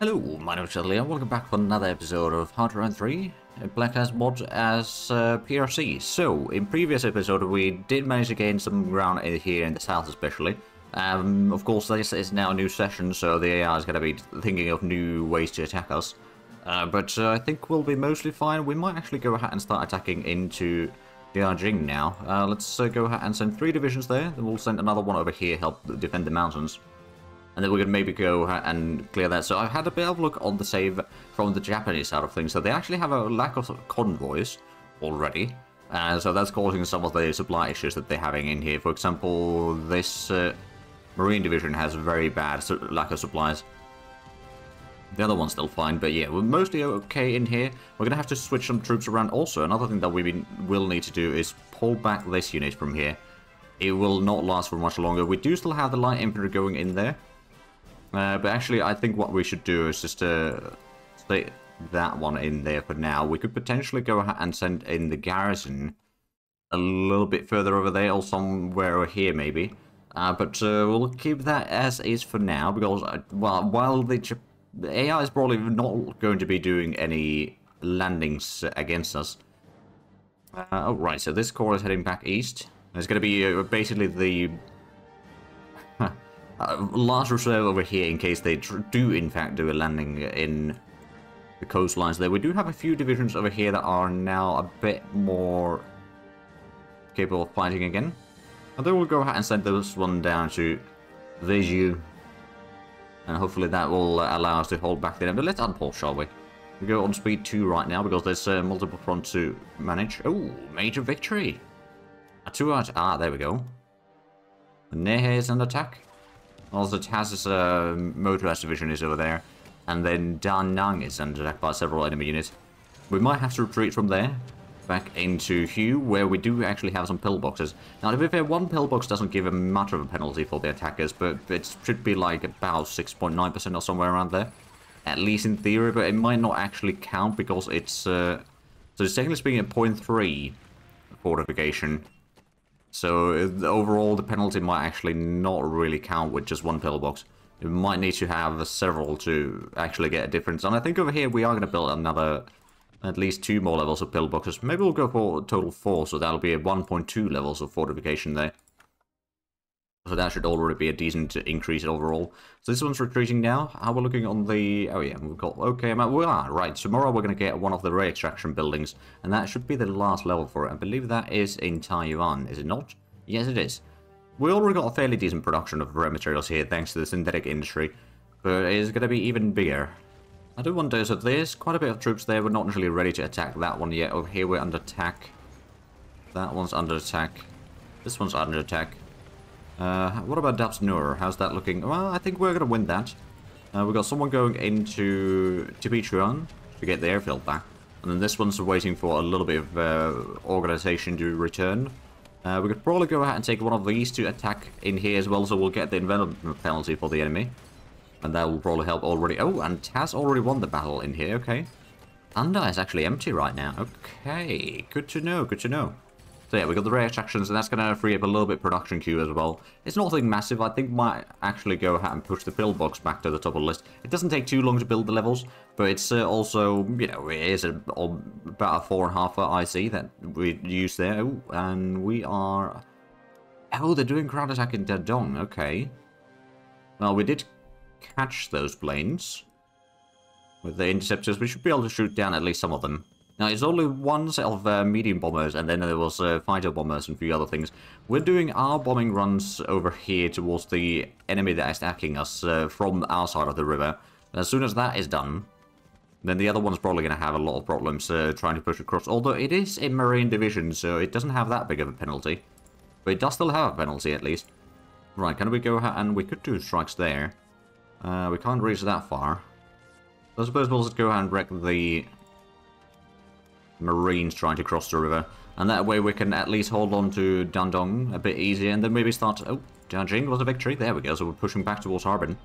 Hello, my name is Charlie and welcome back for another episode of Ep43, Black as mod as PRC. So, in previous episode we did manage to gain some ground here in the south especially. Of course this is now a new session, so the AI is going to be thinking of new ways to attack us. But I think we'll be mostly fine. We might actually go ahead and start attacking into Jiang now. Let's go ahead and send 3 divisions there, then we'll send another one over here help defend the mountains. And then we can maybe go and clear that. So I've had a bit of a look on the save from the Japanese side of things. So they actually have a lack of convoys already. So that's causing some of the supply issues that they're having in here. For example, this Marine Division has a very bad lack of supplies. The other one's still fine, but yeah, we're mostly okay in here. We're going to have to switch some troops around also. Another thing that we will need to do is pull back this unit from here. It will not last for much longer. We do still have the light infantry going in there. But actually, I think what we should do is just stay that one in there for now. We could potentially go ahead and send in the garrison a little bit further over there, or somewhere over here maybe. But we'll keep that as is for now, because well, while the AI is probably not going to be doing any landings against us. Oh, right, so this corps is heading back east. It's going to be basically the large reserve over here in case they do in fact do a landing in the coastlines there. We do have a few divisions over here that are now a bit more capable of fighting again. And then we'll go ahead and send this one down to Viju. And hopefully that will allow us to hold back the enemy. But let's unpause, shall we? We go on speed 2 right now because there's multiple fronts to manage. Oh, major victory! A 2 out. Ah, there we go. Nehe is under attack. Also, Taz's motorized division is over there. And then Da Nang is under attack by several enemy units. We might have to retreat from there back into HoI, where we do actually have some pillboxes. Now, to be fair, 1 pillbox doesn't give much of a penalty for the attackers, but it should be like about 6.9% or somewhere around there. At least in theory, but it might not actually count because it's... so it's technically speaking a 0.3 fortification. So overall, the penalty might actually not really count with just 1 pillbox. You might need to have several to actually get a difference. And I think over here we are going to build another, at least 2 more levels of pillboxes. Maybe we'll go for a total 4, so that'll be a 1.2 levels of fortification there. So that should already be a decent increase overall. So this one's retreating now. How we're looking on the... Oh yeah, we've got... Okay, we are. Right, tomorrow we're going to get one of the ray extraction buildings. And that should be the last level for it. I believe that is in Taiwan, is it not? Yes, it is. We already got a fairly decent production of raw materials here, thanks to the synthetic industry. But it's going to be even bigger. I do wonder, so there's quite a bit of troops there. We're not actually ready to attack that one yet. Over here we're under attack. That one's under attack. This one's under attack. What about Daps Nur? How's that looking? Well, I think we're going to win that. We've got someone going into Tipichuan to get the airfield back. And then this one's waiting for a little bit of organization to return. We could probably go ahead and take one of these to attack in here as well, so we'll get the envelopment penalty for the enemy. And that will probably help already. Oh, and Taz already won the battle in here, okay. Anda is actually empty right now. Okay, good to know, good to know. So yeah, we got the ray extractions, and that's going to free up a little bit production queue as well. It's nothing massive. I think might actually go ahead and push the pillbox back to the top of the list. It doesn't take too long to build the levels, but it's also, you know, it is about a 4.5 IC that we use there. Oh, and we are... Oh, they're doing ground attack in Dadong, okay. Well, we did catch those planes with the interceptors. We should be able to shoot down at least some of them. Now, it's only one set of medium bombers, and then there was fighter bombers and a few other things. We're doing our bombing runs over here towards the enemy that is attacking us from our side of the river. As soon as that is done, then the other one's probably going to have a lot of problems trying to push across. Although it is a Marine Division, so it doesn't have that big of a penalty. But it does still have a penalty, at least. Right, can we go ahead and we could do strikes there. We can't reach that far. So I suppose we'll just go ahead and wreck the Marines trying to cross the river, and that way we can at least hold on to Dandong a bit easier, and then maybe start... Oh, Jiang was a victory. There we go, so we're pushing back towards Harbin.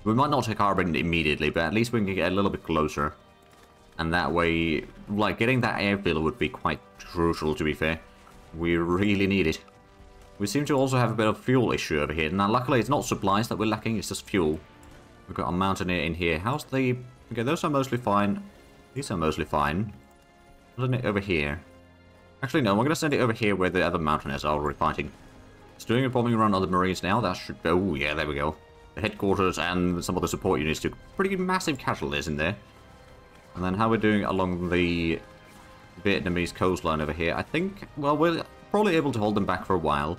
We might not take Harbin immediately, but at least we can get a little bit closer. And that way, like, getting that airfield would be quite crucial, to be fair. We really need it. We seem to also have a bit of fuel issue over here. Now, luckily, it's not supplies that we're lacking, it's just fuel. We've got a mountaineer in here. How's the... Okay, those are mostly fine. These are mostly fine. Send it over here. Actually, no, we're going to send it over here where the other mountaineers are already fighting. It's doing a bombing run on the Marines now. That should... Oh, yeah, there we go. The headquarters and some of the support units took pretty massive casualties in there. And then how we're doing along the Vietnamese coastline over here. I think, well, we're probably able to hold them back for a while.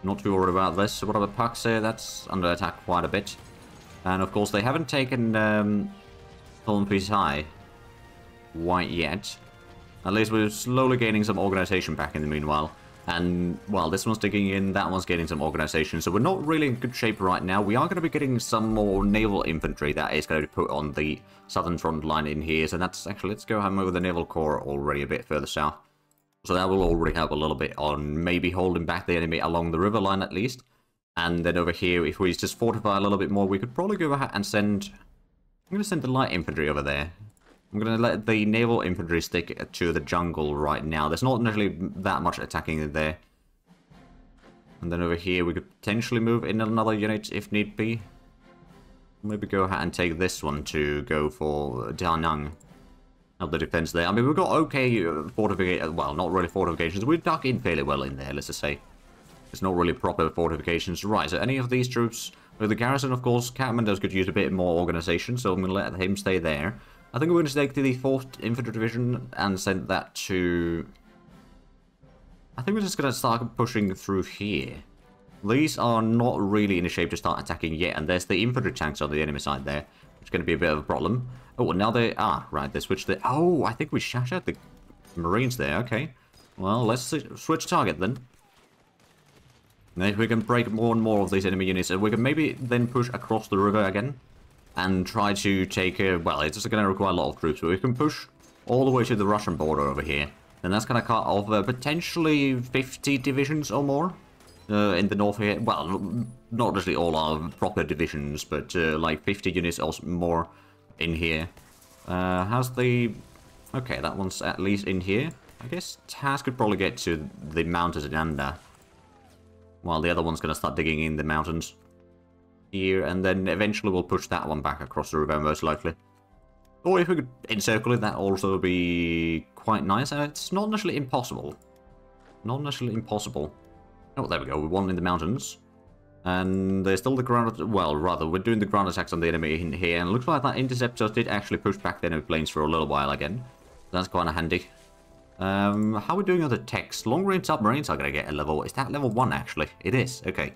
Not too worried about this. So what about Pax here? That's under attack quite a bit. And of course, they haven't taken Holland Peace High quite yet. At least we're slowly gaining some organization back in the meanwhile. And, well, this one's digging in, that one's getting some organization. So we're not really in good shape right now. We are going to be getting some more naval infantry that is going to be put on the southern front line in here. So that's actually, let's go have over the naval corps already a bit further south. So that will already help a little bit on maybe holding back the enemy along the river line at least. And then over here, if we just fortify a little bit more, we could probably go ahead and send... I'm going to send the light infantry over there. I'm going to let the naval infantry stick to the jungle right now. There's not necessarily that much attacking there. And then over here, we could potentially move in another unit if need be. Maybe go ahead and take this one to go for Da Nang. Help the defense there. I mean, we've got okay fortifications. Well, not really fortifications. We've dug in fairly well in there, let's just say. It's not really proper fortifications. Right, so any of these troops... With the garrison, of course, Commandos could use a bit more organization, so I'm going to let him stay there. I think we're going to take to the 4th Infantry Division and send that to... I think we're just going to start pushing through here. These are not really in a shape to start attacking yet, and there's the infantry tanks on the enemy side there, which is going to be a bit of a problem. Oh, and now they... Ah, right, they switched the... Oh, I think we shattered the Marines there, okay. Well, let's switch target then. And if we can break more and more of these enemy units, we can maybe then push across the river again. And try to take... well, it's just going to require a lot of troops, but we can push all the way to the Russian border over here. And that's going to cut off potentially 50 divisions or more in the north here. Well, not necessarily all our proper divisions, but like 50 units or more in here. How's the... Okay, that one's at least in here. I guess Taz could probably get to the mountains in Anda. While the other one's going to start digging in the mountains here, and then eventually we'll push that one back across the river, most likely. Or if we could encircle it, that also would be quite nice, and it's not necessarily impossible. Not necessarily impossible. Oh, there we go, we won in the mountains. And there's still the ground... Well, rather, we're doing the ground attacks on the enemy in here, and it looks like that interceptor did actually push back the enemy planes for a little while again. That's kind of handy. How are we doing on the techs? Long-range submarines are going to get a level... Is that level 1, actually? It is, okay.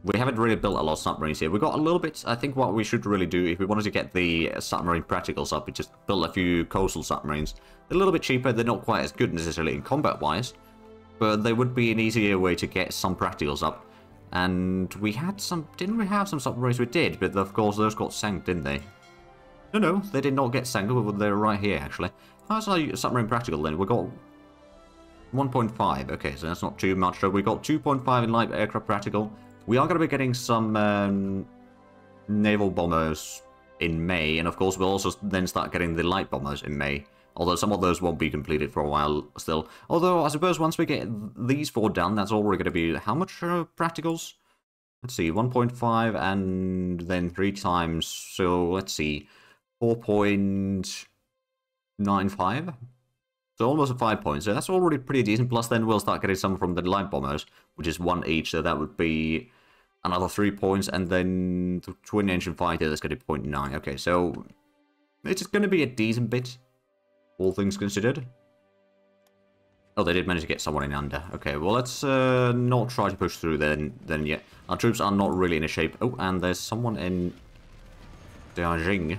We haven't really built a lot of submarines here. We've got a little bit... I think what we should really do, if we wanted to get the submarine practicals up, we just build a few coastal submarines. They're a little bit cheaper. They're not quite as good necessarily in combat-wise. But they would be an easier way to get some practicals up. And we had some... Didn't we have some submarines? We did, but of course those got sank, didn't they? No, they did not get sank. They're right here, actually. How's our submarine practical then? We got 1.5. Okay, so that's not too much. So we got 2.5 in light aircraft practical. We are going to be getting some naval bombers in May, and of course we'll also then start getting the light bombers in May. Although some of those won't be completed for a while still. Although I suppose once we get these 4 done, that's already going to be how much practicals? Let's see, 1.5 and then 3 times. So let's see, 4.95. So almost a 5 points. So that's already pretty decent. Plus then we'll start getting some from the light bombers, which is 1 each. So that would be another 3 points. And then the twin engine fighter, that's going to be 0.9. Okay, so it's going to be a decent bit, all things considered. Oh, they did manage to get someone in under. Okay, well let's not try to push through then yet. Our troops are not really in a shape. Oh, and there's someone in Beijing.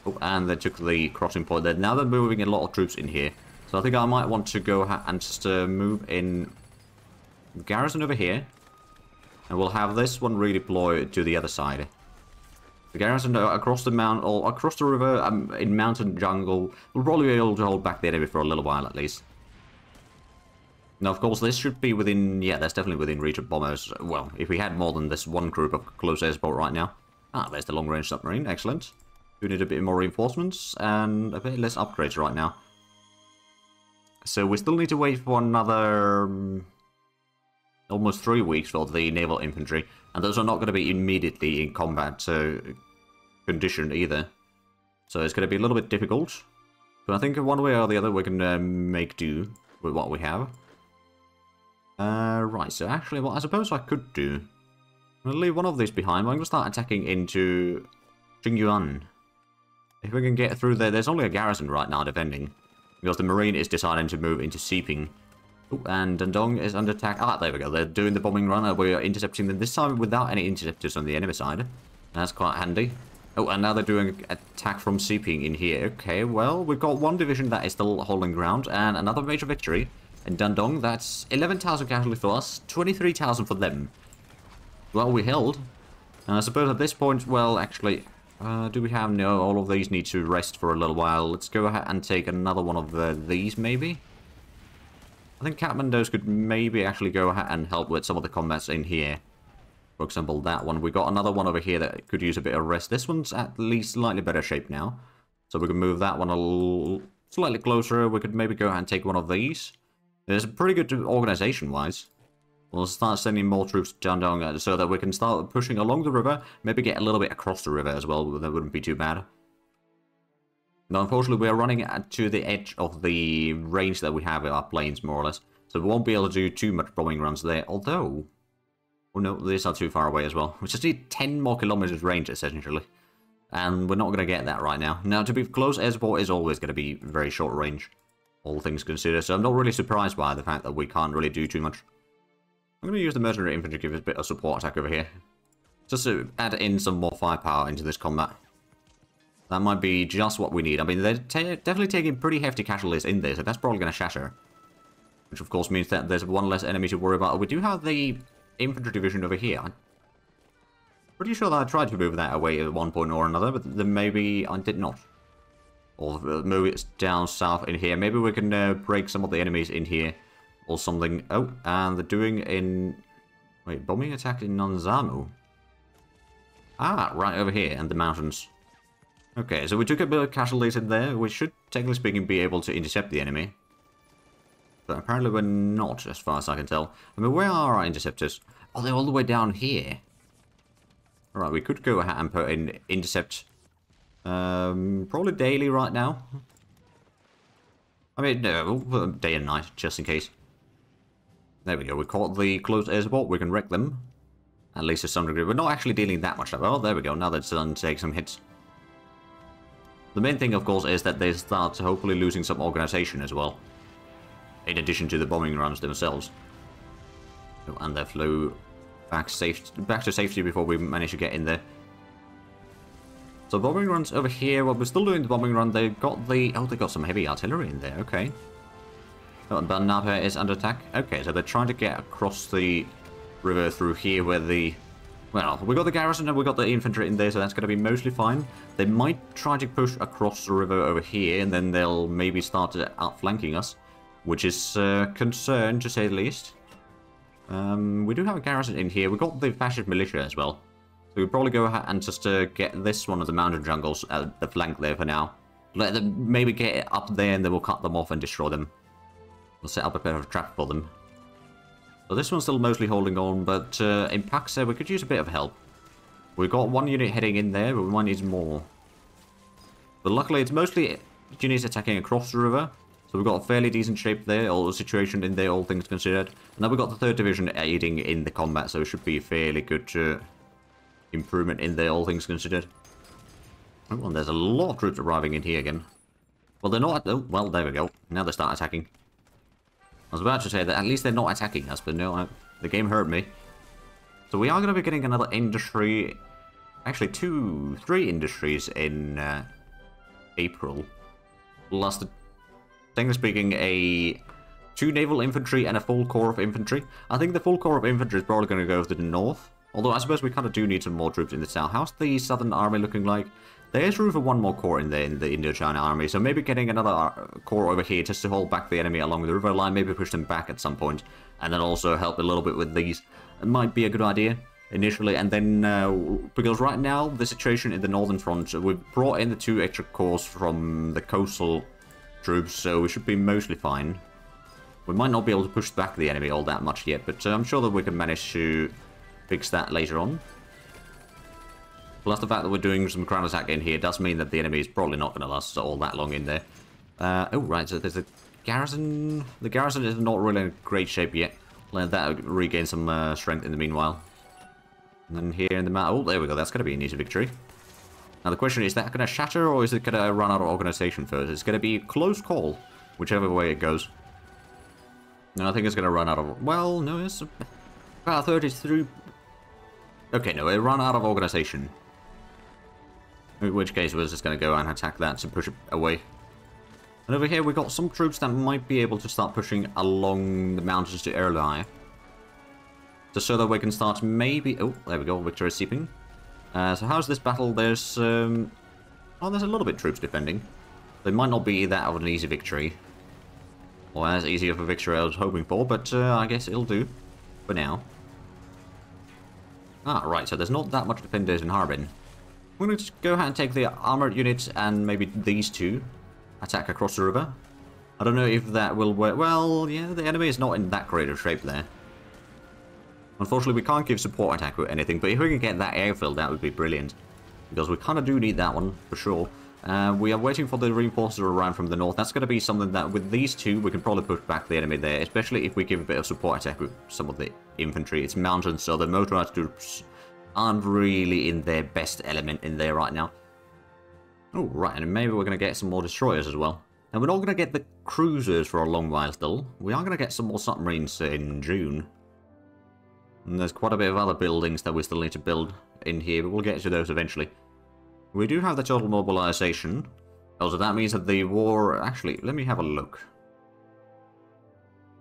Oh, and they took the crossing point there. Now they're moving a lot of troops in here. So I think I might want to go and just move in garrison over here. And we'll have this one redeploy to the other side. The garrison across the mountain, or across the river, in mountain jungle, will probably be able to hold back the enemy for a little while at least. Now, of course, this should be within... Yeah, that's definitely within reach of bombers. Well, if we had more than this one group of close air support right now. Ah, there's the long-range submarine. Excellent. We need a bit more reinforcements and a bit less upgrades right now. So we still need to wait for another almost 3 weeks for the naval infantry, and those are not going to be immediately in combat condition either. So it's going to be a little bit difficult. But I think one way or the other we can make do with what we have. Right, so actually what I suppose I could do, I'm going to leave one of these behind. I'm going to start attacking into Qingyuan. If we can get through there, there's only a garrison right now defending. Because the Marine is deciding to move into Siping. Oh, and Dandong is under attack. Ah, there we go. They're doing the bombing run, and we are intercepting them this time without any interceptors on the enemy side. That's quite handy. Oh, and now they're doing an attack from Siping in here. Okay, well, we've got one division that is still holding ground, and another major victory in Dandong. That's 11,000 casualties for us, 23,000 for them. Well, we held. And I suppose at this point, well, actually, do we have... No, all of these need to rest for a little while. Let's go ahead and take another one of these, maybe? I think Kathmandu's could maybe actually go ahead and help with some of the combats in here. For example, that one. We got another one over here that could use a bit of rest. This one's at least slightly better shape now. So we can move that one a little slightly closer. We could maybe go ahead and take one of these. There's a pretty good organization-wise. We'll start sending more troops down so that we can start pushing along the river. Maybe get a little bit across the river as well. That wouldn't be too bad. Now, unfortunately, we are running to the edge of the range that we have in our planes, more or less. So we won't be able to do too much bombing runs there. Although... Oh no, these are too far away as well. We just need 10 more kilometers range, essentially. And we're not going to get that right now. Now, to be close air support is always going to be very short range. All things considered. So I'm not really surprised by the fact that we can't really do too much. I'm going to use the mercenary infantry to give us a bit of support attack over here. Just to add in some more firepower into this combat. That might be just what we need. I mean, they're definitely taking pretty hefty casualties in there, so that's probably going to shatter. Which, of course, means that there's one less enemy to worry about. We do have the infantry division over here. I'm pretty sure that I tried to move that away at one point or another, but then maybe I did not. Or move it down south in here. Maybe we can break some of the enemies in here. Or something. Oh, and they're doing in... Wait, bombing attack in Nanzamu. Ah, right over here in the mountains. Okay, so we took a bit of casualties in there. We should, technically speaking, be able to intercept the enemy. But apparently we're not, as far as I can tell. I mean, where are our interceptors? Oh, they're all the way down here. Alright, we could go ahead and put in intercept. Probably daily right now. I mean, no, day and night, just in case. There we go, we caught the close air support, we can wreck them. At least to some degree. We're not actually dealing that much. Oh, there we go, now they're starting to take some hits. The main thing, of course, is that they start hopefully losing some organization as well. In addition to the bombing runs themselves. Oh, and they flew back to safety before we managed to get in there. So bombing runs over here. Well, we're still doing the bombing run. They've got the... Oh, they got some heavy artillery in there. Okay. Oh, and Banapa is under attack. Okay, so they're trying to get across the river through here where the... Well, we got the garrison and we got the infantry in there, so that's going to be mostly fine. They might try to push across the river over here, and then they'll maybe start outflanking us, which is a concern, to say the least. We do have a garrison in here. We got the fascist militia as well. So we'll probably go ahead and just get this one of the mountain jungles at the flank there for now. Let them maybe get it up there, and then we'll cut them off and destroy them. We'll set up a bit of a trap for them. So this one's still mostly holding on, but in Pakse we could use a bit of help. We've got one unit heading in there, but we might need more. But luckily it's mostly units attacking across the river. So we've got a fairly decent shape there, or situation in there, all things considered. And now we've got the 3rd Division aiding in the combat, so it should be a fairly good improvement in there, all things considered. Oh, and there's a lot of troops arriving in here again. Well, they're not... Oh, well, there we go. Now they start attacking. I was about to say that at least they're not attacking us, but no, the game hurt me. So we are going to be getting another industry... Actually, 3 industries in April. Plus, technically speaking, 2 naval infantry and a full corps of infantry. I think the full corps of infantry is probably going to go to the north. Although I suppose we kind of do need some more troops in the south. How's the southern army looking like? There is room for one more corps in there in the Indochina army. So maybe getting another corps over here just to hold back the enemy along the river line. Maybe push them back at some point. And then also help a little bit with these. It might be a good idea initially. And then, because right now, the situation in the northern front, we've brought in the 2 extra corps from the coastal troops. So we should be mostly fine. We might not be able to push back the enemy all that much yet, but I'm sure that we can manage to fix that later on. Plus the fact that we're doing some ground attack in here does mean that the enemy is probably not going to last all that long in there. Oh, right, so there's a garrison. The garrison is not really in great shape yet. Let that regain some strength in the meanwhile. And then here in the map, oh, there we go, that's going to be an easy victory. Now the question is that going to shatter, or is it going to run out of organization first? It's going to be a close call, whichever way it goes. No, I think it's going to run out of... Well, no, it's about 33... Okay, no, it ran out of organization. In which case, we're just going to go and attack that to push it away. And over here, we got some troops that might be able to start pushing along the mountains to Erlai. Just so that we can start maybe... Oh, there we go, victory is seeping. So how's this battle? There's... Oh, there's a little bit of troops defending. It might not be that of an easy victory. Or as easy of a victory I was hoping for, but I guess it'll do. For now. Ah, right, so there's not that much defenders in Harbin. We're going to just go ahead and take the armored units and maybe these two. Attack across the river. I don't know if that will work. Well, yeah, the enemy is not in that great of shape there. Unfortunately, we can't give support attack or anything, but if we can get that airfield, that would be brilliant. Because we kind of do need that one, for sure. We are waiting for the reinforcements to arrive from the north. That's going to be something that, with these two, we can probably push back the enemy there, especially if we give a bit of support attack with some of the infantry. It's mountains, so the motorized troops aren't really in their best element in there right now. Oh, right, and maybe we're going to get some more destroyers as well. And we're not going to get the cruisers for a long while still. We are going to get some more submarines in June. And there's quite a bit of other buildings that we still need to build in here, but we'll get to those eventually. We do have the total mobilization. Also, that means that the war... Actually, let me have a look.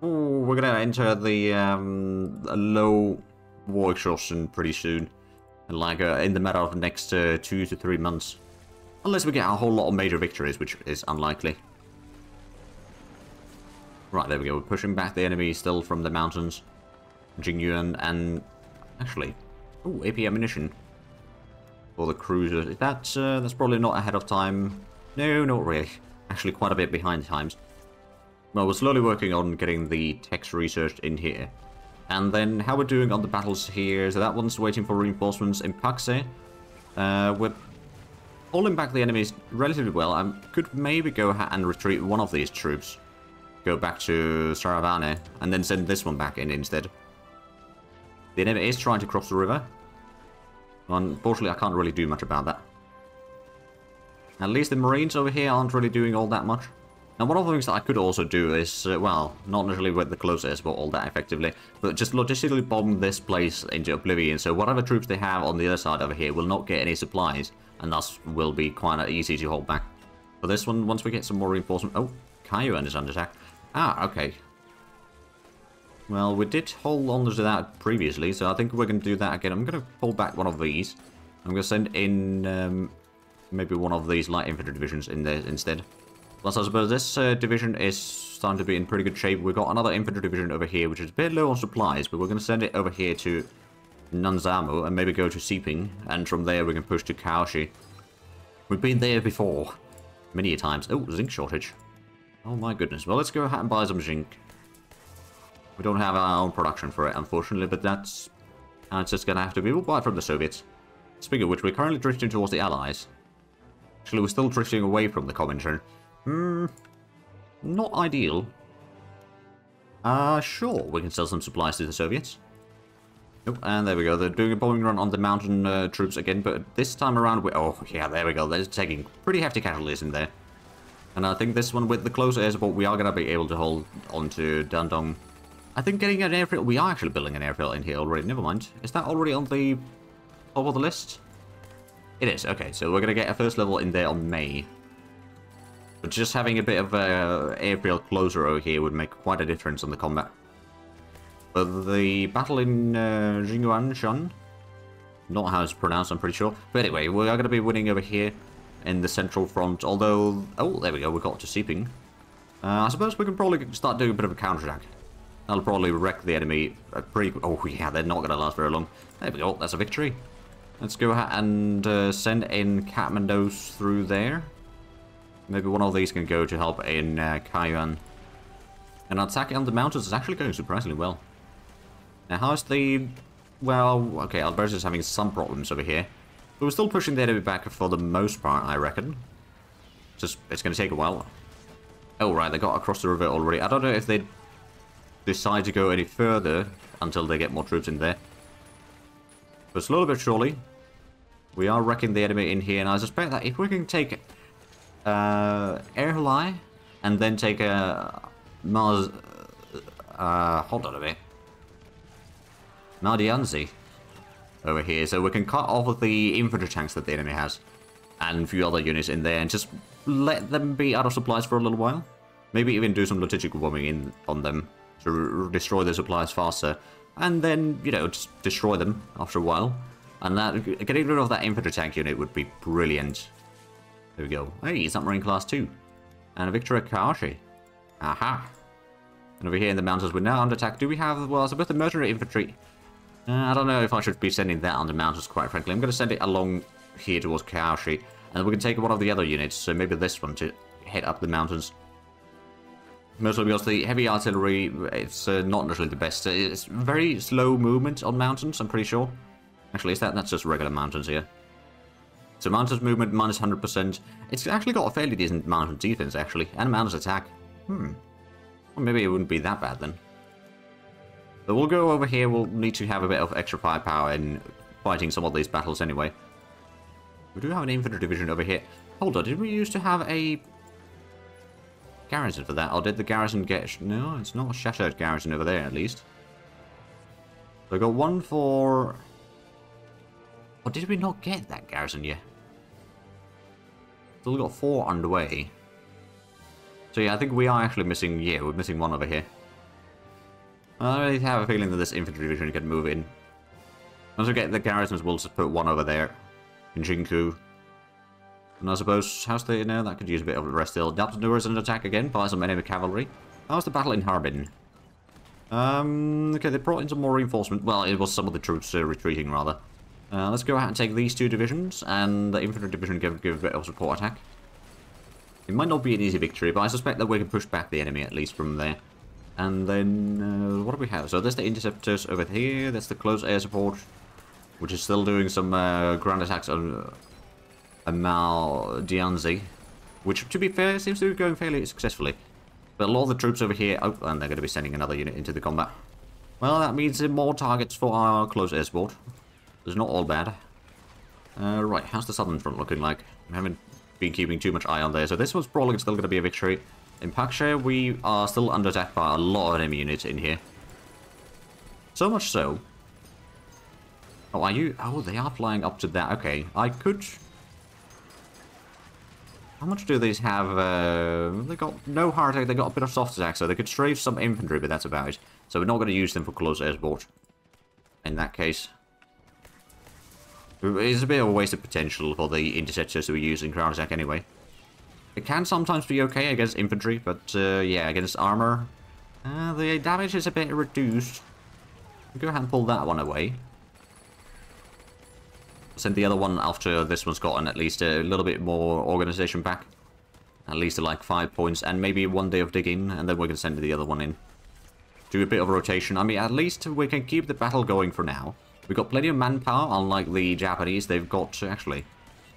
Oh, we're going to enter the low war exhaustion pretty soon. Like in the matter of the next 2 to 3 months. Unless we get a whole lot of major victories, which is unlikely. Right, there we go. We're pushing back the enemy still from the mountains. Jingyuan and... Actually... Oh, AP ammunition. For the cruisers. That's probably not ahead of time. No, not really. Actually, quite a bit behind times. Well, we're slowly working on getting the text researched in here. And then how we're doing on the battles here. So that one's waiting for reinforcements in Paxe. We're holding back the enemies relatively well. I could maybe go ahead and retreat one of these troops. Go back to Saravane. And then send this one back in instead. The enemy is trying to cross the river. Unfortunately, I can't really do much about that. At least the Marines over here aren't really doing all that much. Now, one of the things that I could also do is, well, not necessarily with the close air support all that effectively, but just logistically bomb this place into oblivion, so whatever troops they have on the other side over here will not get any supplies, and thus will be quite easy to hold back. For this one, once we get some more reinforcement... Oh, Kaiyuan is under attack. Ah, okay. Well, we did hold on to that previously, so I think we're going to do that again. I'm going to pull back one of these. I'm going to send in maybe one of these light infantry divisions in there instead. Plus, I suppose this division is starting to be in pretty good shape. We've got another infantry division over here, which is a bit low on supplies, but we're going to send it over here to Nanzamo and maybe go to Siping, and from there we can push to Kaoshi. We've been there before, many a times. Oh, zinc shortage. Oh my goodness. Well, let's go ahead and buy some zinc. We don't have our own production for it, unfortunately, but that's how it's just going to have to be. We'll buy from the Soviets. Speaking of which, we're currently drifting towards the Allies. Actually, we're still drifting away from the Comintern. Not ideal. Sure, we can sell some supplies to the Soviets. Oh, and there we go. They're doing a bombing run on the mountain troops again, but this time around, oh, yeah, there we go. They're taking pretty hefty casualties in there. And I think this one, with the close air support, we are going to be able to hold on to Dandong. I think getting an airfield... We are actually building an airfield in here already. Never mind. Is that already on the top of the list? It is. Okay, so we're going to get a first level in there on May. But just having a bit of airfield closer over here would make quite a difference on the combat. But the battle in Jingguanshan... Not how it's pronounced, I'm pretty sure. But anyway, we are going to be winning over here in the central front. Although... Oh, there we go. We got to Siping. I suppose we can probably start doing a bit of a counterattack. That'll probably wreck the enemy pretty... Oh, yeah, they're not going to last very long. There we go. That's a victory. Let's go ahead and send in Kathmandos through there. Maybe one of these can go to help in Kaiyuan. And our attack on the mountains is actually going surprisingly well. Now, how's the... Well, okay, Alberta's is having some problems over here. But we're still pushing the enemy back for the most part, I reckon. Just, it's going to take a while. Oh, right, they got across the river already. I don't know if they decide to go any further until they get more troops in there. But slowly but surely, we are wrecking the enemy in here. And I suspect that if we can take HoI and then take Mars... hold on a bit. Mardianzi over here, so we can cut off the infantry tanks that the enemy has and a few other units in there and just let them be out of supplies for a little while. Maybe even do some logistic bombing on them to destroy their supplies faster, and then, you know, just destroy them after a while. And that, getting rid of that infantry tank unit would be brilliant. There we go. Hey, submarine class 2 and a victory at Kawashi. Aha. And over here in the mountains we're now under attack. Do we have, well, I suppose the mercenary infantry. I don't know if I should be sending that on the mountains, quite frankly. I'm going to send it along here towards Kawashi. And we can take one of the other units, so maybe this one, to head up the mountains. Mostly because the heavy artillery, it's not necessarily the best. It's very slow movement on mountains, I'm pretty sure. Actually, that's just regular mountains here. So mountains movement minus 100%. It's actually got a fairly decent mountain defense, actually. And mountains attack. Well, maybe it wouldn't be that bad, then. But we'll go over here. We'll need to have a bit of extra firepower in fighting some of these battles anyway. We do have an infantry division over here. Hold on, did we used to have a garrison for that? Or did the garrison get... No, it's not a shattered garrison over there, at least. So I got one for... Or did we not get that garrison yet? Still got 4 underway. So yeah, I think we are actually missing... Yeah, we're missing one over here. I really have a feeling that this infantry division can move in. Once we get the garrisons, we'll just put one over there. In Jinku. And I suppose, how's the... No, that could use a bit of a rest still. Dapsnur is under attack again by some enemy cavalry. How's the battle in Harbin? Okay, they brought in some more reinforcement. Well, it was some of the troops retreating, rather. Let's go ahead and take these 2 divisions, and the infantry division give a bit of support attack. It might not be an easy victory, but I suspect that we can push back the enemy, at least, from there. And then, what do we have? So there's the interceptors over here. That's the close air support, which is still doing some ground attacks on Amal Dianzi, which, to be fair, seems to be going fairly successfully. But a lot of the troops over here... Oh, and they're going to be sending another unit into the combat. Well, that means more targets for our close air support. It's not all bad. Right, how's the southern front looking like? I haven't been keeping too much eye on there, so this one's probably still going to be a victory. In Pakshire, we are still under attack by a lot of enemy units in here. So much so... Oh, are you... Oh, they are flying up to that. Okay, I could... How much do these have? They got no hard attack, they got a bit of soft attack, so they could strafe some infantry, but that's about it. So we're not going to use them for close air support. In that case. It's a bit of a waste of potential for the interceptors that we use in ground attack anyway. It can sometimes be okay against infantry, but yeah, against armor, the damage is a bit reduced. We'll go ahead and pull that one away. Send the other one after this one's gotten at least a little bit more organization back. At least to like 5 points, and maybe 1 day of digging, and then we can send the other one in. Do a bit of rotation. I mean, at least we can keep the battle going for now. We've got plenty of manpower, unlike the Japanese. They've got, actually,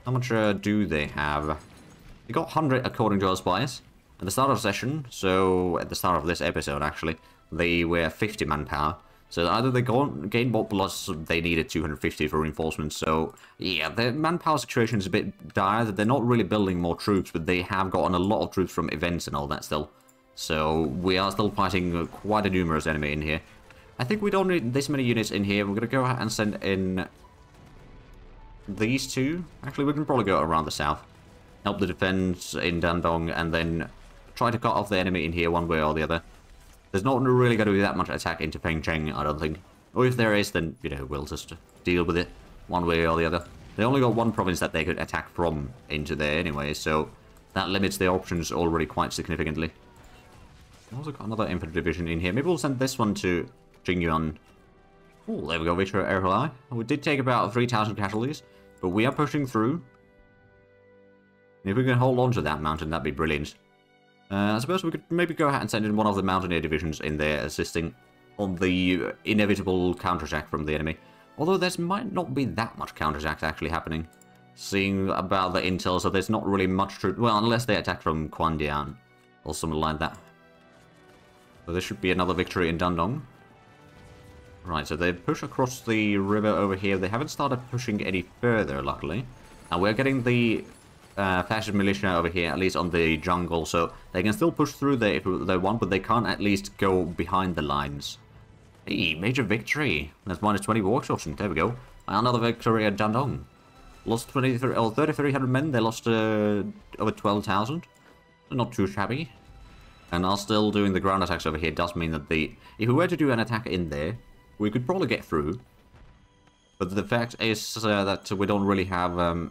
how much do they have? They got 100 according to our spies at the start of the session, so at the start of this episode, actually, they were 50 manpower. So either they gained more, plus they needed 250 for reinforcements. So yeah, the manpower situation is a bit dire. They're not really building more troops, but they have gotten a lot of troops from events and all that still. So we are still fighting quite a numerous enemy in here. I think we don't need this many units in here. We're going to go ahead and send in these 2. Actually, we can probably go around the south. Help the defense in Dandong, and then try to cut off the enemy in here one way or the other. There's not really going to be that much attack into Pengcheng, I don't think. Or if there is, then, you know, we'll just deal with it one way or the other. They only got one province that they could attack from into there anyway, so that limits their options already quite significantly. We've also got another infantry division in here. Maybe we'll send this one to Jingyuan. Oh, there we go, Victory at HoI. We did take about 3,000 casualties, but we are pushing through. If we can hold on to that mountain, that'd be brilliant. I suppose we could maybe go ahead and send in one of the Mountaineer divisions in there, assisting on the inevitable counterattack from the enemy. Although there might not be that much counterattack actually happening, seeing about the intel, so there's not really much to... Well, unless they attack from Kwandian, or something like that. So there should be another victory in Dandong. Right, so they push across the river over here. They haven't started pushing any further, luckily. And we're getting the fascist militia over here, at least on the jungle, so they can still push through there if they want, but they can't at least go behind the lines. Hey, major victory. That's minus 20 war exhaustion. There we go. Another victory at Dandong. Lost 3,300 men. They lost over 12,000. Not too shabby. And are still doing the ground attacks over here. Does mean that if we were to do an attack in there, we could probably get through. But the fact is that we don't really have... well,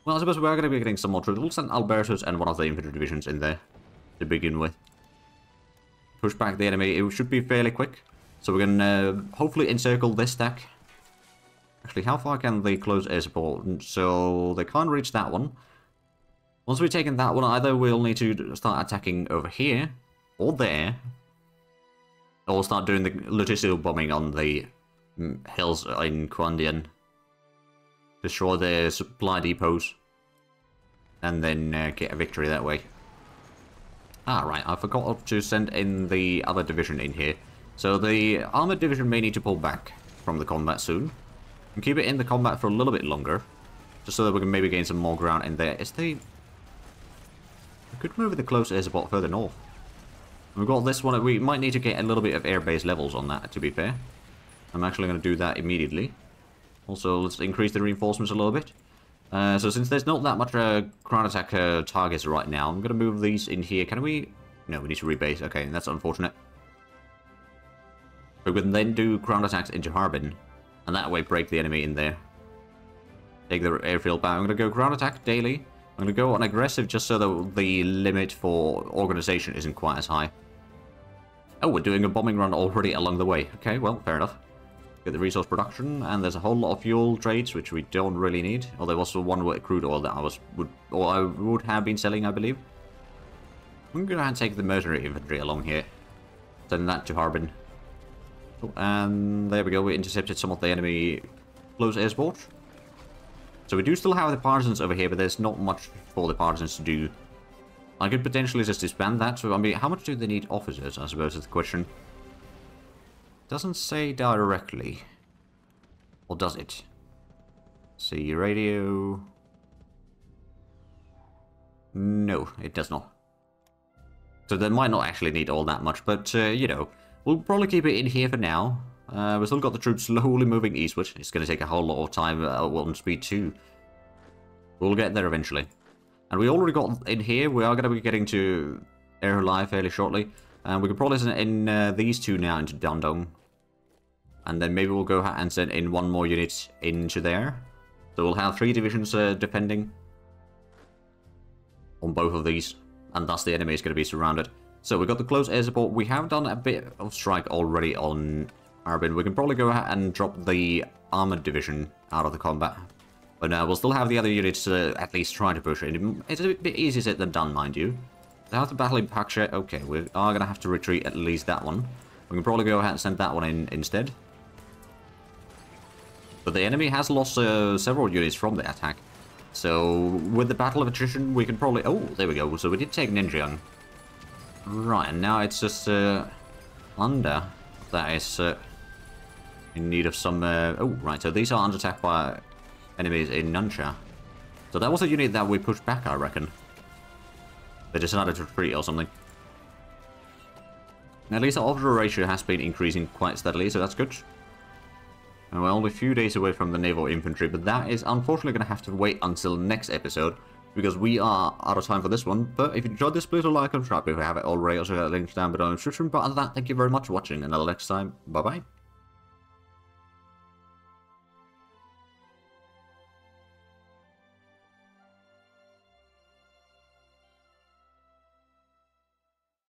I suppose we are going to be getting some more troops. We'll send Albertus and one of the infantry divisions in there to begin with. Push back the enemy. It should be fairly quick. So we can hopefully encircle this stack. Actually, how far can they close air support? So they can't reach that one. Once we've taken that one, either we'll need to start attacking over here, or there, or start doing the logistical bombing on the hills in Kwandian. Destroy their supply depots, and then get a victory that way. Ah, right, I forgot to send in the other division in here. So the armored division may need to pull back from the combat soon. And keep it in the combat for a little bit longer, just so that we can maybe gain some more ground in there. We could move the close air support further north. We've got this one. We might need to get a little bit of airbase levels on that, to be fair. I'm actually going to do that immediately. Also, let's increase the reinforcements a little bit. So since there's not that much ground attack targets right now, I'm going to move these in here. Can we... No, we need to rebase. Okay, that's unfortunate. But we can then do ground attacks into Harbin, and that way break the enemy in there. Take the airfield back. I'm going to go ground attack daily. I'm going to go on aggressive just so that the limit for organization isn't quite as high. Oh, we're doing a bombing run already along the way. Okay, well, fair enough. Get the resource production, and there's a whole lot of fuel trades, which we don't really need. Oh, there was one with crude oil that I would have been selling, I believe. I'm going to go ahead and take the mercenary infantry along here. Send that to Harbin. Oh, and there we go, we intercepted some of the enemy close air support. So we do still have the partisans over here, but there's not much for the partisans to do. I could potentially just disband that. So, I mean, how much do they need officers, I suppose, is the question. Doesn't say directly. Or does it? See, radio... No, it does not. So they might not actually need all that much, but, you know, we'll probably keep it in here for now. We've still got the troops slowly moving eastward. It's going to take a whole lot of time on speed 2. We'll get there eventually. And we already got in here. We are going to be getting to HoI fairly shortly. And we can probably send in these two now into Dandong. And then maybe we'll go ahead and send in one more unit into there. So we'll have 3 divisions defending on both of these. And thus the enemy is going to be surrounded. So we've got the close air support. We have done a bit of strike already on Harbin. We can probably go ahead and drop the armored division out of the combat. But we'll still have the other units at least try to push it. It's a bit easier said than done, mind you. They have the battle in Paksha. Okay, we are going to have to retreat at least that one. We can probably go ahead and send that one in instead. But the enemy has lost several units from the attack. So with the battle of attrition, we can probably... Oh, there we go. So we did take Ninjiang. Right, and now it's just under that is in need of some... oh, right, so these are under attack by enemies in Nuncha. So that was a unit that we pushed back, I reckon. They decided to retreat or something. At least our officer ratio has been increasing quite steadily, so that's good. And we're only a few days away from the naval infantry, but that is unfortunately going to have to wait until next episode, because we are out of time for this one. But if you enjoyed this, please like and subscribe if you haven't already. Also got links down below in the description. But other than that, thank you very much for watching, and until next time, bye bye.